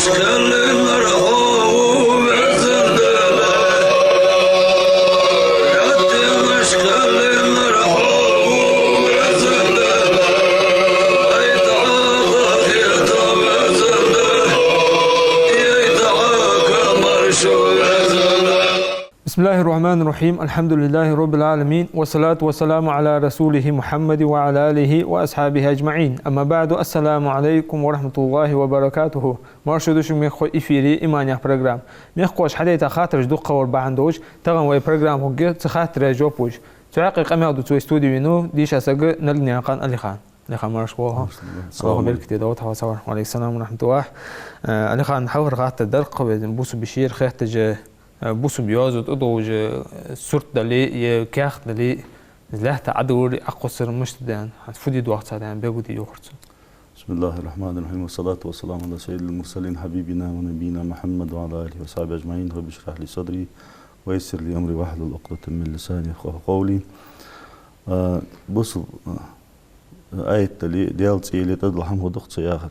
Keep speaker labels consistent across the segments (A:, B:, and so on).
A: بسم الله الرحمن الرحيم. الحمد لله رب العالمين، والصلاة والسلام على رسوله محمد وعلى آله وأصحابه أجمعين. أما بعد، السلام عليكم ورحمة الله وبركاته. مرشدوش ميخو إفيري إيمانيا برنامج ميخوش حديث خاطر جدو قور بعندوش تغن وي برنامج هوجي تخاطر جوبوش تعقق أميادو تو استوديو نو ديش أساق نلقني قان اللي خان مرشوها الله بالكتير دوت هوا صور وعليكم السلام ورحمة الله. اللي خان حور خاطر دلق بوسو بشير خيتج بوسو بيازو تدوج سورت دلي يكاخ دلي زلهت عدوري أقصر مشتدان هتفودي دوقت سادان بيجودي يوخرت.
B: بسم الله الرحمن الرحيم، والصلاة والسلام على سيد المرسلين حبيبنا ونبينا محمد وعلى آله وصحبه أجمعين. رب اشرح لي صدري ويسر لي أمري واحلل عقدة من لساني يفقهوا قولي. بوسو آية دلي ديالت إلي تدل حمه دقت سياخر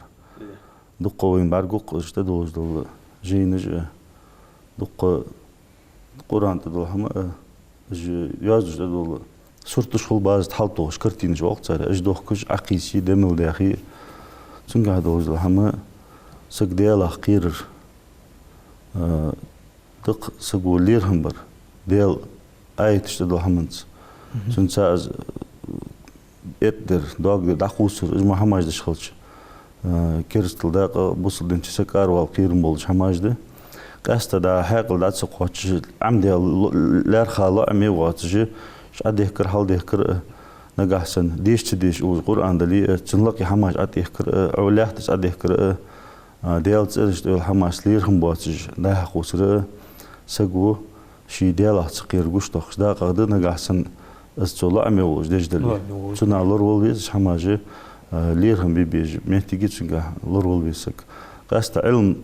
B: دقة وين بعرقق اشتدوج دل جينج دقة قرآن تدل حمه يازج تدل صورت شغل باز تحلطوش كرتين جو وقت صار أجدوه كش عقيسي دمل داخي سنجا هدوز الحما سك ديال أخير دق سقو لير همبر ديال آية تشتدل حمنس سنساز اتدر داغ داخوسر إجمع حماج دشخلش كرستل داق بوصل دين تسكار والقيرن بولش حماج ده قاستا دا حاقل دا تسقوش عم ديال لار خالا أمي واتجي شاديهكر حال ديهكر نجاحسن ديش وقرآن دلي تنلقي حماش عديهكر أولاه تسعديهكر ديال تسرج ديال حماش ليرهم بواتج ده حقوسر سقو شي ديال تسقير قشطخ دا قد نجاحسن استولا أمي وج ديش دلي تنا لور ولبيس حماجي ليرهم بيبيج مهتيجي تنجح لور ولبيسك قاستا علم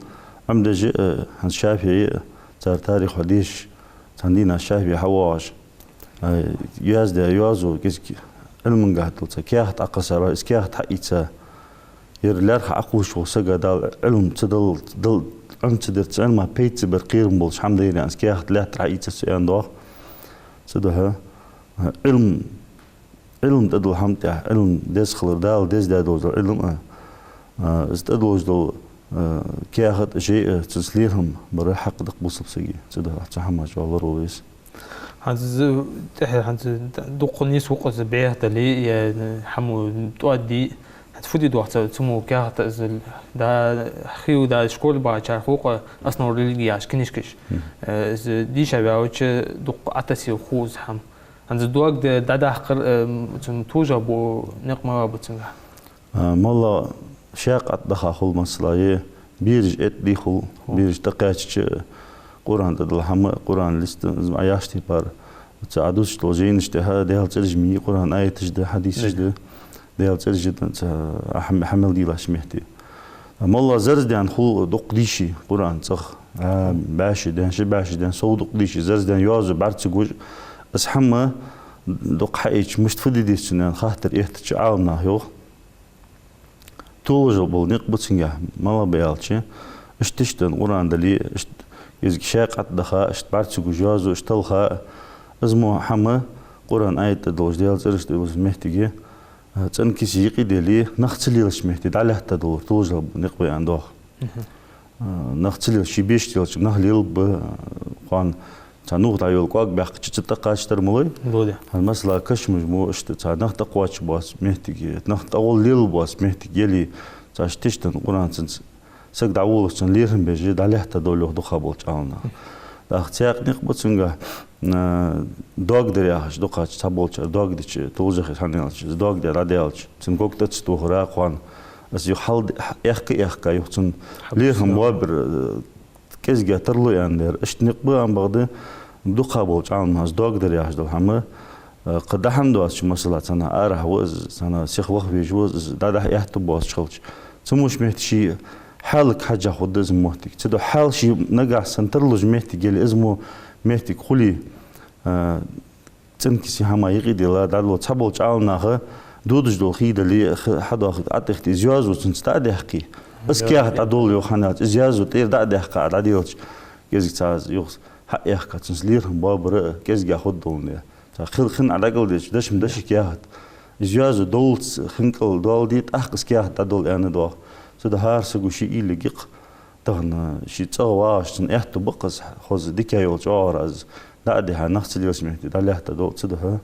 B: عمدجي هنشافي صار تاريخ حديش تندينا شافي حواش ياز ده يازو كيسكي علم قاعد كياخت أقصر إسكياخت حقيقة يرلار حقوش وسجى دال علم تدل عم تدرت علم بيت برقيرم بولش حمد لله إسكياخت لا حقيقة سيان ده سدها علم تدل حمد علم دس خلر دال دس دادوز علم استدلوج دل كياخت شيء تسليرهم برا حق دق بوصب سجى سدها تحمل والله رويس
A: هذا هذا دقني سوق الزبيع تلي حمو تودي هتفودي دوقت تسمو كهت أزل دا خيو دا شكول باچار فوق أصلا ريليجي عش كنيشكش دي شبابوش دق عتسي خوز هم هذا دوق دا حقر توجا بو نقمة بتسمع
B: مالا شاق أتدخل خل مسلاية بيرج أتدخل بيرج تقاش قرآن تدل حما قرآن لست عياشتي بار تعدوش توجينش ده ديال ترجمي قرآن آية تجده حديث جده ديال ترجمة حمل دي لاش مهتي مالله زرز ديان خو دق ديشي قرآن صخ باش ديان شباش ديان صودق ديشي زرز ديان يوازو بعرت جوج أسحما دق حقيقة مش تفدي ديشنا خاطر إحتج عالنا يو توجو بالنق بتسنجح مالله بيالشي اشتشتن قرآن دلي إذا شاق أتدخل اشتبارت جوجازو اشتلخا ازمو حما قرآن آية تدوج ديال زرش ديال مهتجي تنكسي يقيدلي نختليلش مهتد على تدور توجل نقبي عندوه نختليل شي بيش ديالش نهليل ب قان تنوغ تعيول قاق بيحق تتقاش ترملي المسألة كش مجموع اشت نختقواش باس مهتجي نختقول ليل باس مهتجي لي تشتشتن قرآن سنس سك دعوة سن ليرهم بيجي داليه تدولو دخابول تعالنا داختياق نقبض سنجا دوغ درياش دقاش تابولش دوغ ديش توجه حنيالش دوغ دي راديالش سنقوك تستوخرا قوان بس يحل يحكي يحسن ليرهم وابر كيزجا ترلو ياندر اشت نقبض عن بعض دخابول تعالنا دوغ درياش دل حما قد حمدواش مثلا سنة أره وز سنة سيخ وخ بيجوز دادا يحتبواش شغلش سموش مهتشي حالك حاجة خد اسم مهتك تدو حال شيء نجح سنترلج مهتك اللي اسمه مهتك خلي تنكسي هما يقيد لا دالو تحبول تعاونها دودج دول خيد اللي حدا أخذ عتخت إزياز وتنستعد يحكي اسكيات عدول يوخانات زيازو تير دا دحق عديوتش كيزك تاز يوخ حق يحكا تنسليرهم بابر كيزك ياخد دولني تا خن على قولدش دشم دش كيات زيازو دولت خنقل دول دي تحق سكيات عدول انا دو سدا هارسغو شي يلقق تغن شي تواش تن احتو بقص خوز ديكايول جوراز دا دي ها نختل يوسمت دا لهت دول سدا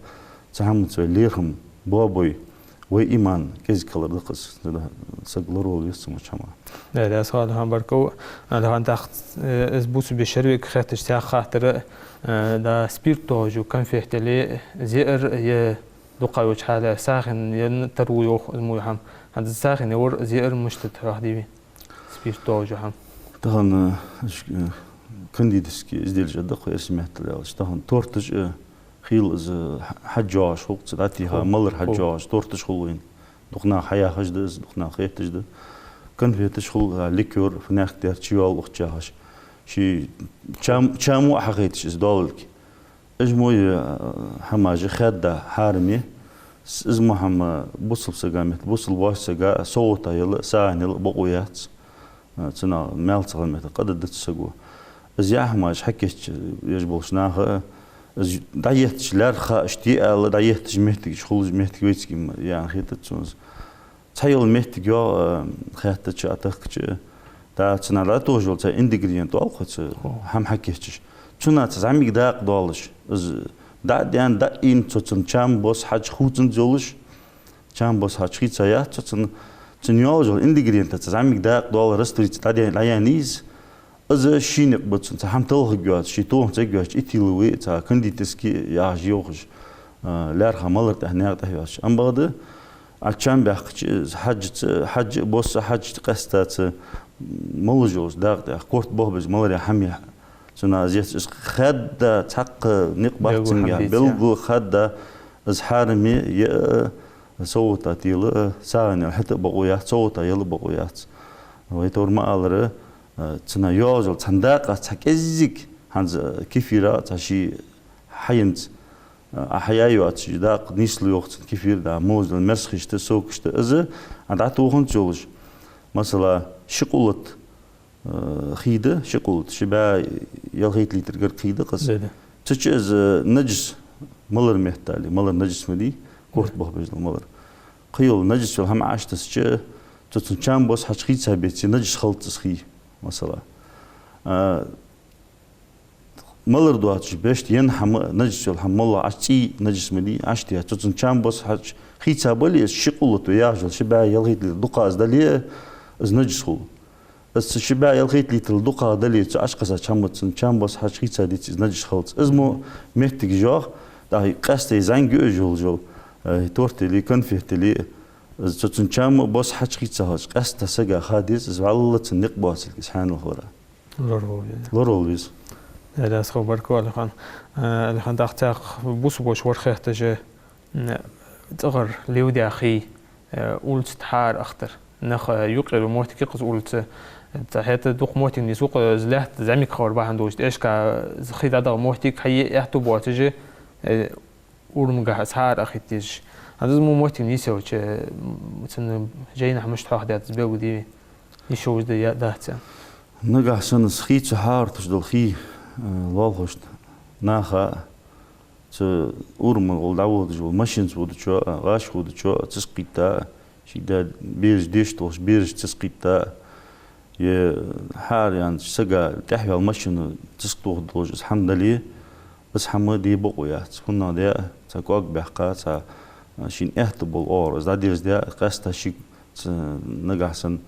B: تحمت ليرهم بابوي وإيمان كيز كلر دقص سجلرول يسمو شما.
A: لا سؤال هم بركو ده عن تحت أسبوع بشروق خاطر ساعة خاطر ده سبيرتو جو كان في احتلال زئر ي دقة وجه حالة ساخن ينترو يوخ المهم عند الساخن يور زئر مشتت واحد سبيرتو جو هم.
B: طبعا كنديدسكي إزديل جدق اسمه تلاش طبعا تورتج خيل از حجاج وقت داتيها ملر حجاج تورتش خلوين دقنا حياة خجدز دقنا خيت تجد كان في تشخل ليكور فناخ دير تشيوال وقتجاش شي شامو حقيتش ازدالك اجموي حماجي خدا حارمي ازمو حما بوصل سقامت بوصل واش سقا صوتا يلا ساين يلا بقويات تنا مال تغلمت قد تسقو ازيا حماج حكيش يجبلش ناخ دايت لارخا اشتيال دايت جمهتك شغل جمهتك ويتكي يعني خيطة تونس تايل مهتك يا خيطة شاتك تا تنا لا توجول تا اندغريانت اوخت هم حكيتش تنا تزعمي داق دولش دا ديان دا ان تشن چام بوس حج خوتن جولش چام بوس حج خيصا يا تشن تنيوجول اندغريانت تزعمي داق دول رستريت تا دي لا يانيز از شينق بتسن تحم تلخ جوات شي تو تجوات اتيلوي تا كنديتسكي يا جيوخش لارخ مالر تهنيق تهياش ام بعد عشان بحكي حج بوس حج قستات مولجوز داغ كورت بوبز مالر حمي سنا زيت خد تحق نقبات تنجا بلغو خد از حارمي ي صوتا تيل سانه حتى بقويات صوتا يل بقويات ويتور ما الره تنا يوزل تنداق تكزيك هنز كيفيرا تشي حينت أحيايو أتشداق نيسل يوقت كيفير دا موز المسخش تسوقش تأذى عندها هون جولش مثلا شقولت خيدة شقولت شبا يلغيت لتر غير خيدة قص تشيز نجس ملر محتالي ملر نجس مدي كورت بحبج الملر قيل نجس هم عاش تسجى تتنشان بس حشخيت سابيتي نجس خلط تسخي مثلا ملر دواتش بيشت ين هم نجس هم الله عشتي نجس مدي عشتي تتنشان بس حش خيت سابلي شقولت وياجل شبا يلغيت لدقاز دليه از نجس خو بس شبا يلغيت لي تلدقا دليه اشقصا تشان بس حش خيت ساديت نجس خلط ازمو مهتك جوخ دا قاستي زنگ جول تورتي لي كنفيت لي تتنشام بس حش خيت ساج قاست سغا خاديس از والله تنق باسل سبحان الله لوروليز
A: لا سخو بركو الخان داختاق بوش ورخته تغر ليودي اخي قلت تحار اختر نخ يقرر موتي كيقص قلت حتى دوق موتي نسوق زلحت زعمي خور با عندوش ايش كا خيدا دا موتي حي احتو بوتجي ورمغا سحار اخي تيج هذا مو موتي نيسو مثلا جاينا مش تاخد تزبو دي يشوز دي دات
B: نغا سن سخيت سحار تشدل خي والهوشت ناخا ت ورم والداود جو ماشينز ود جو غاش ود جو تسقيتا شي دا بيرج ديشتوش بيرج تسقيتا ي حار يعني سقا تحوي الماشين تسقطوه دوج الحمد لله بس حمدي بقويات كنا ده تكوك بحقات شين احتبل اور زاديرز ده قاستا شي نغاسن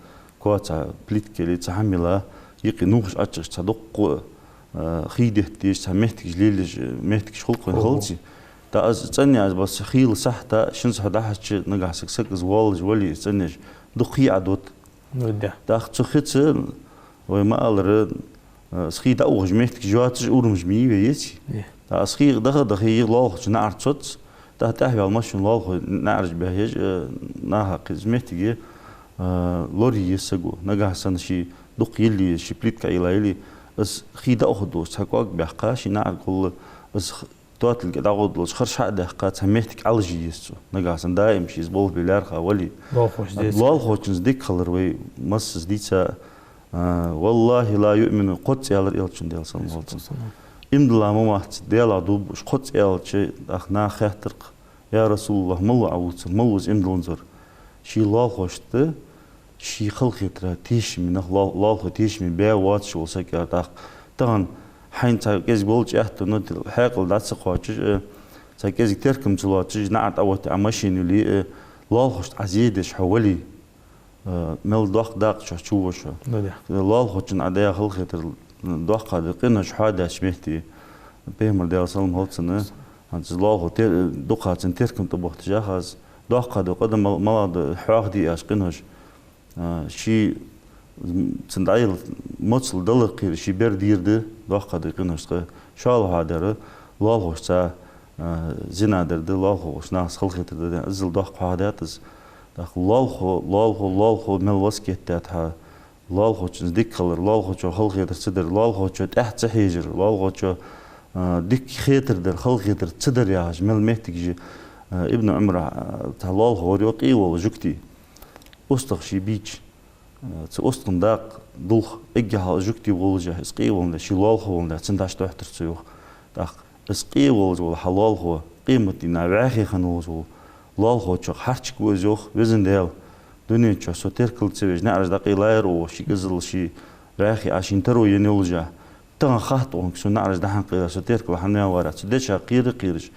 B: كوتا بليت كلي تحمله يقي نوخش اتش تصدق خيدتي سمحتك ليلج مهتك خلق خلصي تا از تصني از بس خيل صح تا شنس هداحش نغاسك سكز والج ولي تصنيش دقي عدوت
A: نودا
B: داخ تخيت وما الر سخي دا اوج مهتك جواتش اورمش مي ويتي تا سخي دغه لوخ نارتص تا تحوي المشن لوخ نارج بهيج ناها قزمتي لوري يسغو نغاسن شي دقي لي شي بليت كايلايلي بس خيدا اخدو تاكوك بحقاش نعقل بس تواتل قد أقول لش خرش حدا قات هميتك على يسو نقاسن دائم شيء زبول بلارخا ولي الله خوشنز ديك خلر وي مس ديتا والله لا يؤمن قدس يالر يلشن ديال صلى الله عليه وسلم إن الله ممات ديال عدوب قدس يالشي أخنا خاطرق يا رسول الله مل عوض ملوز إمدلنزر شي الله خوشته شي خلق يترى تيش من الله تيش من بيع واتش وسكر تاخ طبعا حين تاكيز بولج احتو نود حاقل داتس خواتش تاكيز تركم جلاتش نعت اوت اماشين اللي الله خوشت عزيدش حولي مل داق داق شو الله خوشن عدايا خلق يتر داق دقنا شحاده شمهتي بيمر ديال صلم هولتسن انت الله خو دقه تركم طبخت جاهز داق قدم مال حاق دي اشقنش شي تندايل مصل دلقي شي برديرد داق دقنش شال هادر الله خوشتا زنادرد الله خوش ناس خلق يتر ازل داق هاداتز الله خو مل وسكتاتها الله خو ديك خلر الله خو خلق يتر صدر الله خو تحت حجر الله خو ديك خيتر در خلق يتر صدر يا مل مهتك ابن عمر الله خو يوقي وجكتي استغشي بيج استغن داق دلخ اجها جكتي ولجه اسقي ولا شي الله خو ولا تنداش تحتر سيوخ داق اسقي ولا حلال خو قيمتي نعاخي خنوز الله خو çok harçık göz yok bizim değil dünün çok soter kılçıvej ne arada qilayır o şi gızıl şi rahi aşinter o yeni olacak tan xaht on şu ne arada hanqı soter kıl hanya varat de şaqir qiriş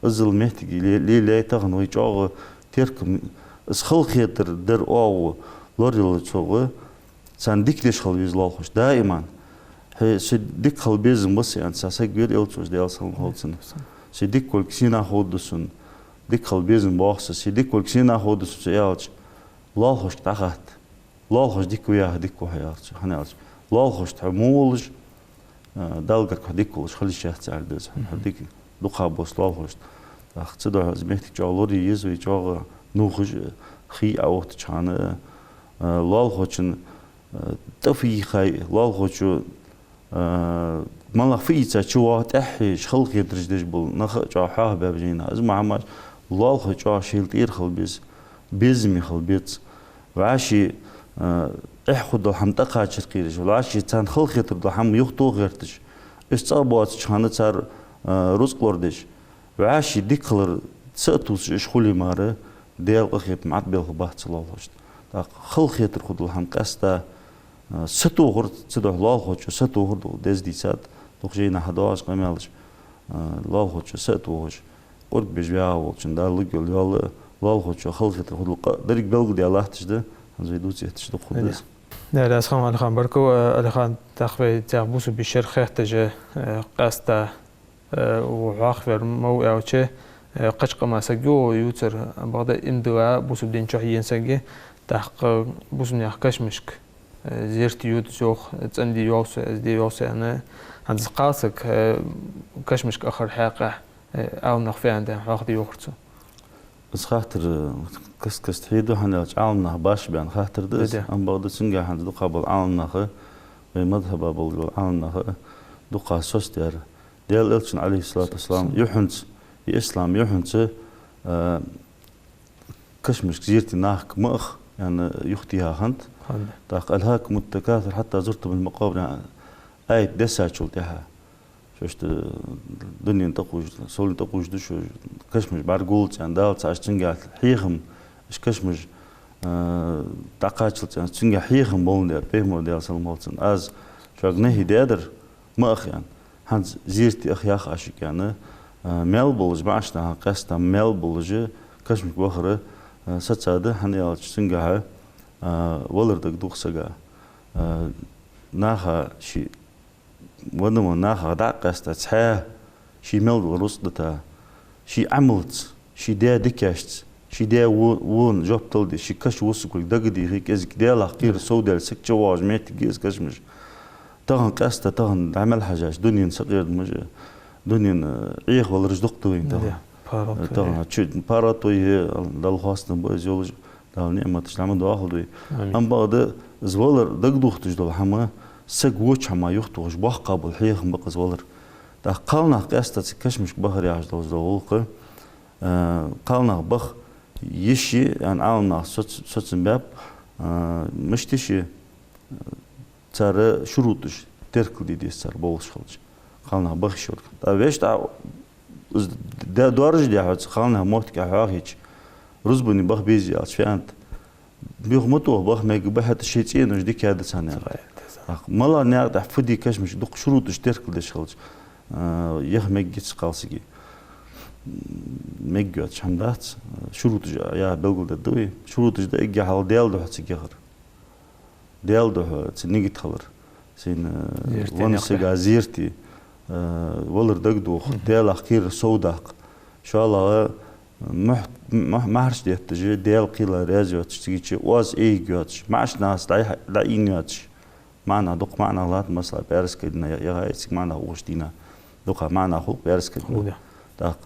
B: azıl mehtigi li tağın o çok terkim isxıl xetir der o loril çoğu sen dikleş xal biz Allah hoş daiman he dik xal bizim bas yani sasa gör el çoğu de alsam holsun dik kol kisina hodusun ديك خلبيزن باخس سي ديك ولكسينا خودس سيالج الله خوش تاخت الله خوش ديك وياه ديك وحيارج حنالج الله خوش تمولج دالقك ديك ولش خلي شيخ تعالدز ديك دوقا بوس الله خوش اخ تصدع زميتك جالوري يزوي جاغ نوخج خي اوت چانه الله خوشن تفي خي الله خوش مالا فيتا چوات احش خلق يدرجدج بول نخ جا حاه بابجينا از محمد الله خو جا شيلتير خلبيز بيزمي خلبيت وعشي احخد حمتقا چرقيرج وعشي تان خلق يتر حم يختو غيرتج استقبات چانه تار رزقوردج وعشي ديكلر ساتوس اشخولي ماره ديال قخيت معت بيل خبات الله خوش خلق يتر خد الحم قستا ستو غرد تدو الله خوش ستو غرد دز دي سات تخجينا حداش قمالش الله خوش ستو خوش قرب بجبيا وچن دارلıq yol yolu الله خوش خلق يتر خد درك بلغ دي الله تجده زي دوت يتجده خدس
A: لا لا اسخام على خان بركو على خان تخفي تعبوس بشرخ تجه قاستا وعاخر مو اوچه قشق ما سجو يوتر بعد امدوا بوس بدين شحيين سجي تحق بوس من يحكش مشك زيرت يوت زوخ عندي يوس دي يوس انا عند قاسك كشمشك اخر حاقه او نخفي عنده واخد يوخرتو
B: بس خاطر كس تحيدو حنا عالنا باش بان خاطر دس ام بعد سنجا عند دو قبل عالنا مذهب ابو عالنا دو قاسوس ديال الشن عليه الصلاه والسلام يحنت الاسلام يحنت كشمش زيرتي ناخك مخ يعني يختيها خنت داق الهاك متكاثر حتى زرت بالمقابر آية دسا شلتها شوشت دنيا تقوج سول تقوج دش كشمش بارقولت يعني دال تعش تنجح حيخم إيش كشمش تقاتشلت يعني تنجح حيخم بولن ده بيمو ده سلم هالسن از شو أغنيه دادر ما أخ يعني هنز زيرتي أخ ياخ عشق يعني مال بولج معشنا قاستا مال بولج كشمش بخره ستساده هنيال تنجحه ولردك دوخسجا ناخا شي ونما ناخا داقستا تسها شي مل ورصدتا شي عملت شي دا دكاشت شي دا ون جوب تلدي شي كش وسكل دغدي هيك از ديال اخير سودال سك جواج ميت جيز كشمش تغن قاستا تغن عمل حاجاش دنيا صغير مج دنيا عيخ ولا رجدقتو انت تغن تشد باراتوي دال خاصن بوزيولوج دال نعمة تشلامن داخل أم بعد زوالر دق دوختش دل حما سق وش حما يختوش باه قابل حيخ بق زوالر دا قالنا قاستة كشمش بخر يعج دوز دوغلق قالنا بخ يشي يعني عالنا سوتسن باب مش تشي ترى شروطش تركل دي سر بولش خلج قالنا بخ شرط دا ويش دا دورج دي عاد قالنا موت كهاهيج رزبني بخ بيزي عشانت بيغمطوه بخ ما يقبحت الشيء نش دي كاد ثانية مالا نعرف فدي كشمش دوق شروطش تركل دي خلج يخ مجلس قالسجي مجلس شمدات شروط يا بلغل الدوي شروط ده إجا حال ديال ده تسجير ديال ده تنيجي تخلر سين ونسجا زيرتي ولر دقدو ديال أخير سوداق شاء الله ما هرش ده تجي ديال قيل رازي وتشتكي واز جاتش معش ناس لا إنياتش معنا دوق معنا لات مثلا بارس كدنا يا هايسك معنا وشتينا دوقا معنا خوب بارس كدنا داق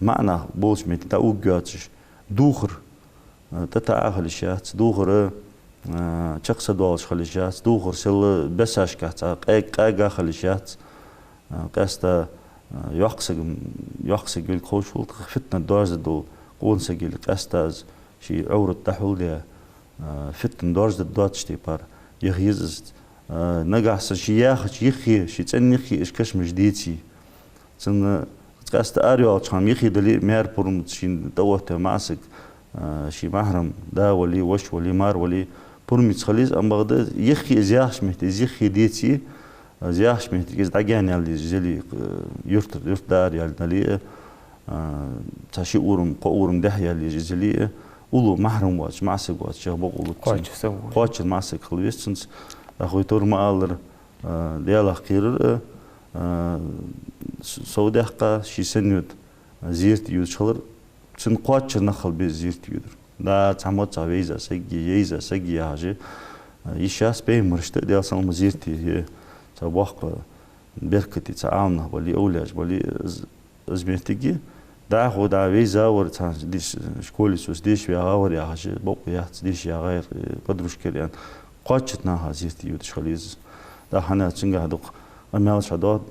B: معنا بولش ميت تا اوجاتش دوخر تتا خليشات دوخر تشخص دوالش خليشات دوخر سل بساش كاتا قاقا خليشات قاستا يحقسق الكوشول فتنا دارز دو قونسجل قاستاز شي عور التحول ليا فتن دارز دواتش تي بار يغيزست نجاح شي ياخد يخي شي تنخي إيش كش مجديتي تن قاست أريو أشام يخي دلي مير برم شين دوته ماسك شي محرم دا ولي وش ولي مار ولي برم تخليز أم بغدا يخي زياش مهت يخي ديتي زياش مهت كيز دعيان ياللي زلي يرت دار ياللي تاشي أورم ده ياللي زلي أولو محرم واش ماسك واش شغبق أولو قاش ماسك خليز تنس أخوي تور ما ألر ديال أخير سوداقة شي سنود زيرت يود شلر تن قاتش نخل بزيرت يودر دا تعمد تعويزة سجي حاجة يشاس بيه مرشت ديال سلم زيرتي هي تباق بركتي تعاوننا ولي أولاج ولي أزمتيجي دا هو دا ويزا ورتان ديش شكولي سوس ديش يا غاور يا حاجة بقى ديش يا غير قدرش كليان قاتشتنا هزيرتي يود شليز دا حنا تنجح دوق أمال شداد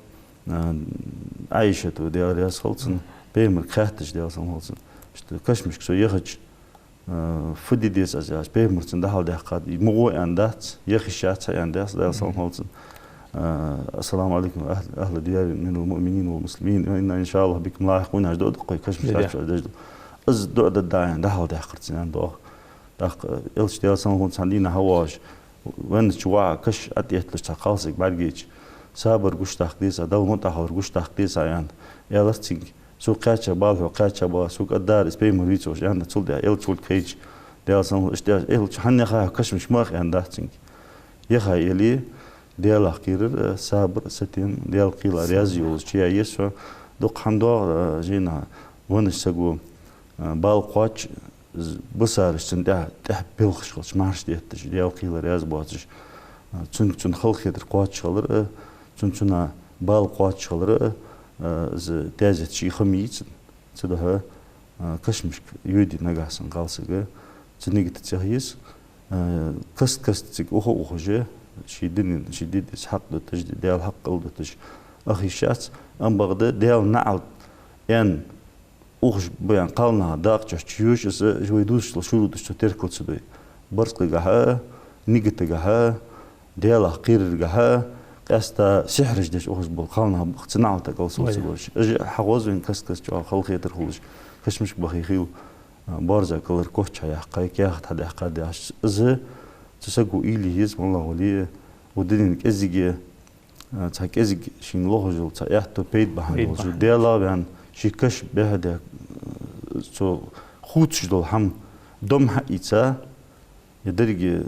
B: عايشة وديال رياس خلصن بيمر كاتش ديال سام خلصن كشمش كسو يخج فدي ديس أزياش بيمر تندهال دهقات مغوي عندات يخشات عندات ديال سام خلصن السلام عليكم أهل ديار من المؤمنين والمسلمين إن شاء الله بكم لاحقون أجدود قوي كشمش أجدود أز دود الداين دهال دهقرتين عندو دق إلش ديال سام خلصن عندنا هواش وين شوا كش أتيت لش تقاصك بعديش سابر قش تحديث دول متحور قش تحديث عيان يالرتين سوق قاتشة بالو قاتشة با سوق الدار سبي مريتوش يعني تقول ده إل تقول كيج ده أصلا إيش ده إل حني خا كش مش ماخ يعني ده تين يخا يلي ديال أخير سابر ستين ديال قيل رياضيوز شيء يسوع دوق حمدوا جينا ونش سقو بالقاتش بصارش تنده بيلخش خلش مارش ديتش ديال قيل رياض باتش تون خلق يدر قاتش خلر تون بال قاتش خلر ز تازت شي خميت تده كشمش يودي نجاحسن قالسجة تنيجي تتجهز كست تيك أخو جه شديد حق دتج ديال حق دتج أخي شات أم بغدا ديال نعل يعني أخش بيان قالنا داق تشيوش جويدوش شروط تركل تبي برق جها نيجت جها ديال أخير جها قاستا سحر جدش أخش بالقالنا بقتناع تقول صوص حوازين كست جو خلق يدرخلش كشمش بخيخيو بارزة كلر كوتش يا حقايق يا حد حقاد ياش إذا تسقو إلي هيز والله وليه ودين كأزجي تاك أزج شين لوجل تايحتو بيت بحال وجل ديالا بيان شي كش بهذا سو خوتش دول هم دم حقيقة يدرج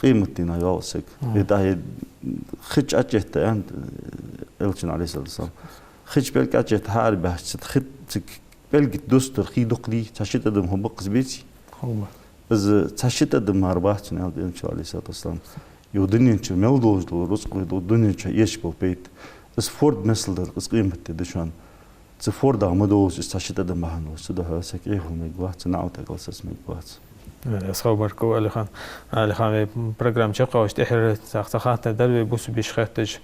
B: قيمتنا يواسك إذا خج أجت عند إلشن عليه الصلاة والسلام خج بالك أجت حارب خد بلقي دوستر خي دقلي تشيت أدم هم بقز بيتي إذا تشيت أدم أربعة نال إن شاء الله عليه الصلاة والسلام يودني إن شاء مولدوج دول رزق يودني إن شاء يشبه بيت إذا فورد مثل در إذا قيمة تدشان إذا فورد عمدوج إذا تشيت أدم مهنو سده سكيه ميقوات نعوت أقلسس ميقوات
A: أصحابك علي خان program شقة واشتحر تختخات دربي بوس بيشختج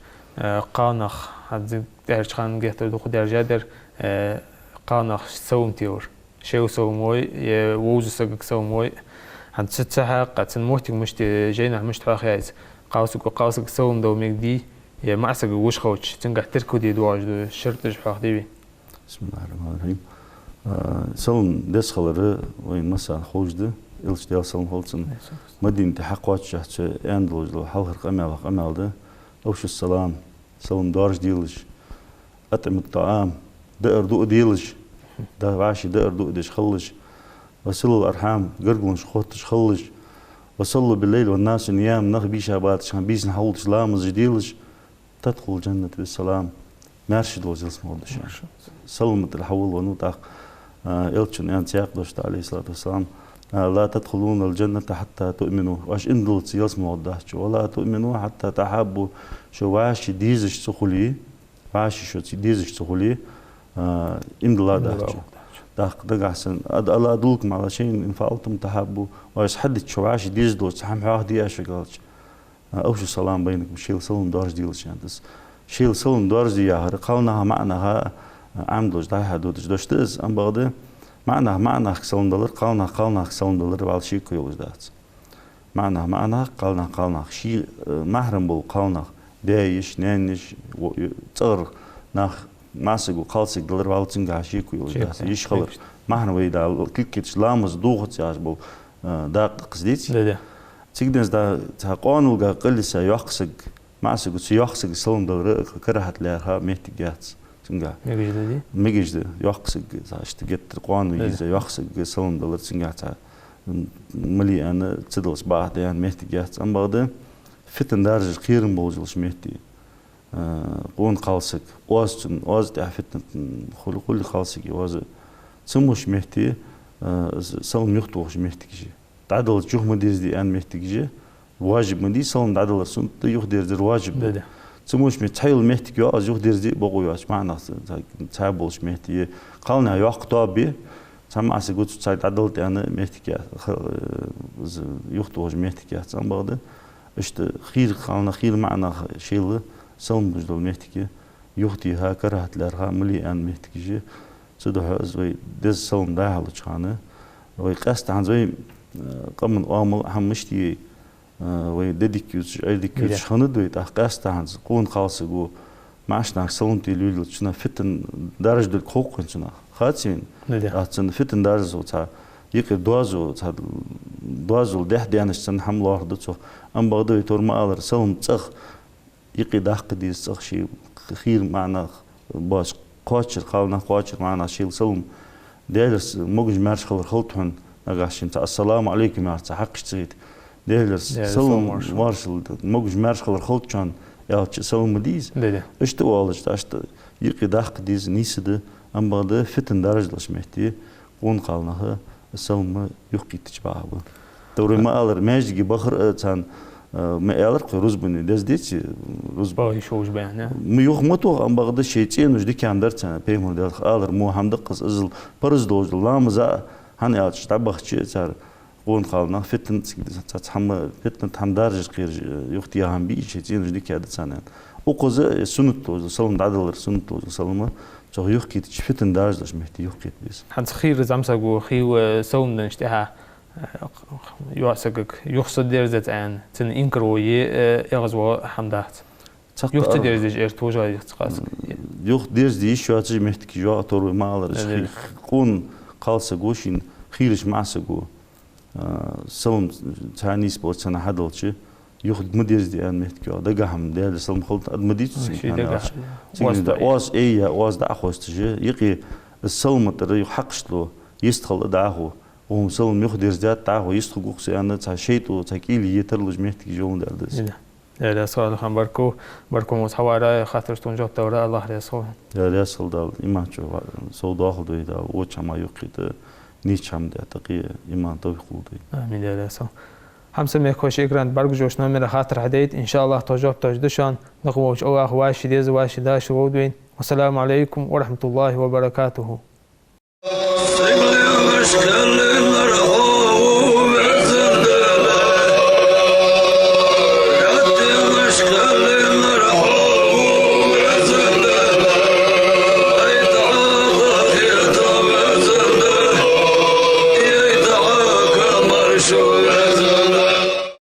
A: قانخ هذا درج خان جهت دخول درجة در قانخ سوم تيور شو سوموي ووز سجك سوموي عند ست ساعة قد سنموتك مش جينا مش تفاخيز قاوسك سوم دو مجدي يا معسك وش خوش تنقح تركو دي دواج دو شرط جفاخ ديبي.
B: بسم الله الرحمن الرحيم. سوم دس خلره وين مسا خوش ده إلش ديال سوم خلصن مدينة حقوات شهت أندلوج لو حلقة قمال ده أوش السلام سوم دارج ديلش أطعم الطعام دقر دوق ديلش ده عاشي دقر دوق ديش خلش وصلوا الأرحام قرقلنش خوتش خلش وصلوا بالليل والناس نيام نخبي شابات شان بيس نحولش لامز جديلش تدخل الجنة بالسلام مارشد وزيل اسمه الله سلمت الحول ونوتاق إلتشن أنت يقدش عليه الصلاة والسلام لا تدخلون الجنة حتى تؤمنوا واش اندلت يسمع الله ولا تؤمنوا حتى تحبوا شو واش ديزش سخولي واش شو ديزش سخولي اندلا داق دقحسن ألا أدلكم على شيء إن فعلتم تحبوا واش حدد شو واش ديز دوت سحم حاضي أشي قالش أوش السلام بينكم شيل سلم دارج ديلش يعني شيل سلم دارج ديها قالناها معناها عمدوش ده حدودش دوشتز أم بعده معناه سلندلر قالنا سلندلر والشيء كيوز دات معناه قالنا شيء محرم بول قالنا دايش نانش تر ناخ ماسك وقالسك دلر والتنجا شيء كيوز دات يشخلر محرم ويدا كيكتش لامز دوغت ياش بول داق قصديتي تيجدنز دا تقانوغا قلسا يحقسك ماسك ويحقسك سلندلر كرهت لها مهتجات تنجا ميجد يحقسك اشتجت قوان ويجي يحقسك سلم دلر تنجا تا ملي أنا تدلس بعد يعني مهتجات أم بعده فتن درجة خيرن بوجلش مهتي قون قالسك واز تاع فتن كل قالسك واز تسموش مهتي سلم يخطوش مهتيجي تعدل جوه مدير دي أن مهتيجي واجب مدي سلم تعدل سنت يخدر در واجب تسموش متحيل مهتك يا أزوج درزي بقوياش معنا تعبولش مهتي قالنا يوقتها بي سمع سجود سعيد عدلت أنا مهتك يا يخطوج مهتك يا سام بعده إشت خير قالنا خير معنا شيله سلم بجدول مهتك يختي ها كرهت لرها ملي أن مهتك جي صدق زوي دز سلم ده حلو شانه ويقست عن زوي قمن أمل هم مشتي ويديكيوش أيديكيوش خندوي تحققت عنز قون خالصو معشنا سلمتي لولو شنا فتن درجة الخوق شنا خاتين أحسن فتن درجة وتا يقدر دوازو ده ديانش سن حمل واحد أم بعده يتور ما أقدر سلم تخ يقدر دحق دي تخ شيء خير معنا باش قاتشر قالنا قاتشر معنا شيء سلم دارس موج مارش خبر خلطهن نقاشين السلام عليكم يا حقش تريد ديلرس سلم مارشل موج مارش خبر خلطشان يا سلم مديز اشتوالش اشت يقدر دحق ديز نيسده أم بعده فتن درجة لش مهتي قون قالناها السلم يحكي تجبعه دوري ما ألر ماجي بخر تان ما ألر قروز بني دز ديتي روز
A: باي شوش بينه
B: ميوخ متو أم بعده شيء وجدي كان درتنا بيمون ده ألر مو هم دقص أزل برز دوج لامزا هني ألش تبخ شيء صار قون قالنا فتن تتحمل فتن تحمل درجة غير يختي هم بي شيء وجدي كده سنة وقزة سنة سلم دعدلر سنة سلمه جو يحكي فتن درجة لش مهتي يحكي بس
A: حد خير زمسك خيو سوم نشتها يواسك يقصد درجة عن تن إنكروي يغزو حمدات يخت درجة إرتوجا يتقاس
B: يخ درجة شو أتجي مهتك جو أطور ما على قون قالس جوشين خيرش معسجو سلم تاني سبورت سنة حدلتش يخد مدير دي أن مهتك جو دقهم ده سلم خلط مدير واس إيه واس ده أخوستجي يقي السلم ترى يحقش له يستخل دعه وهم سلم يخدر زيادة دعه يستخل قوسي أنا تشيتو تكيلي يترلج مهتك جون دردس
A: لا سؤال خان بركو متحوارة خاطر تنجاب دورة الله رسول
B: لا رسول دال إيمان شو سو داخل دوي دا وشما يقيد نيشام ده تقي إيمان توفيق دوي
A: آمين يا رسول همسه میخوش اگرند برگ جوش نمیره خاطر هدیت ان شاء الله توجب تجدشان نقوش الله واشي ديز واشي داش ودوين والسلام عليكم ورحمة الله وبركاته